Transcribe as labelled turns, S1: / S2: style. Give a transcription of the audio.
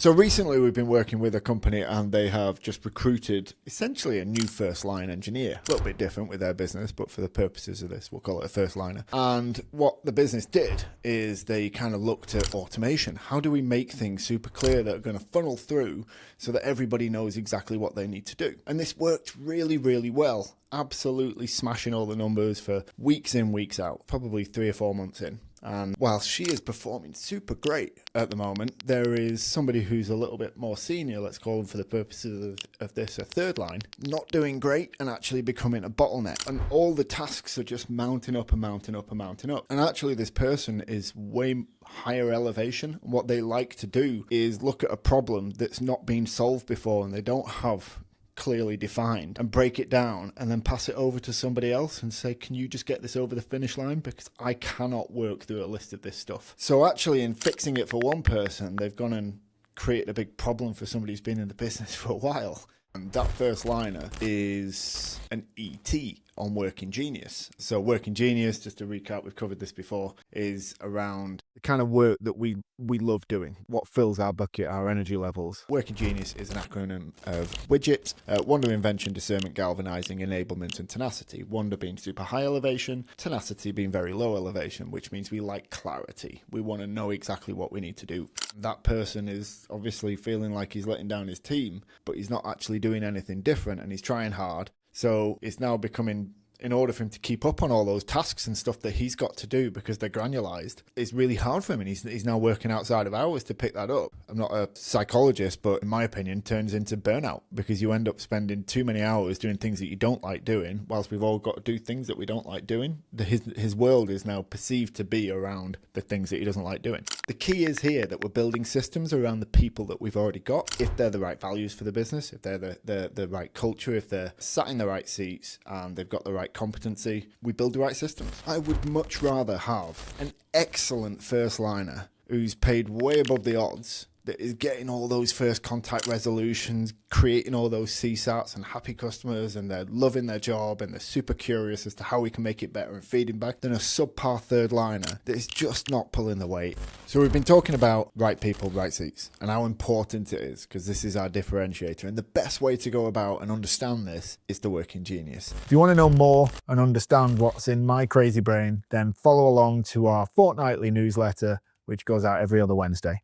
S1: So recently we've been working with a company and they have just recruited essentially a new first line engineer. A little bit different with their business, but for the purposes of this, we'll call it a first liner. And what the business did is they kind of looked at automation. How do we make things super clear that are going to funnel through so that everybody knows exactly what they need to do? And this worked really, really well. Absolutely smashing all the numbers for weeks in, weeks out, probably 3 or 4 months in. And while she is performing super great at the moment, there is somebody who's a little bit more senior, let's call them for the purposes of this a third line, not doing great and actually becoming a bottleneck. And all the tasks are just mounting up and mounting up and mounting up. And actually this person is way higher elevation. What they like to do is look at a problem that's not been solved before and they don't have clearly defined and break it down and then pass it over to somebody else and say, can you just get this over the finish line, because I cannot work through a list of this stuff. So actually in fixing it for one person, they've gone and created a big problem for somebody who's been in the business for a while. And that first liner is an ET on Working Genius. So Working Genius, just to recap, we've covered this before, is around the kind of work that we love doing, what fills our bucket, our energy levels. Working Genius is an acronym of widgets: wonder, invention, discernment, galvanizing, enablement, and tenacity. Wonder being super high elevation, tenacity being very low elevation, which means we like clarity. We want to know exactly what we need to do. That person is obviously feeling like he's letting down his team, but he's not actually doing anything different and he's trying hard. So it's now becoming, in order for him to keep up on all those tasks and stuff that he's got to do because they're granularized, it's really hard for him, and he's now working outside of hours to pick that up. I'm not a psychologist, but in my opinion, turns into burnout because you end up spending too many hours doing things that you don't like doing, whilst we've all got to do things that we don't like doing. His world is now perceived to be around the things that he doesn't like doing. The key is here that we're building systems around the people that we've already got. If they're the right values for the business, if they're the right culture, if they're sat in the right seats and they've got the right competency, we build the right systems. I would much rather have an excellent first liner who's paid way above the odds, that is getting all those first contact resolutions, creating all those CSATs and happy customers, and they're loving their job and they're super curious as to how we can make it better and feeding back, than a subpar third liner that is just not pulling the weight. So we've been talking about right people, right seats, and how important it is, because this is our differentiator. And the best way to go about and understand this is the Working Genius.
S2: If you want to know more and understand what's in my crazy brain, then follow along to our fortnightly newsletter, which goes out every other Wednesday.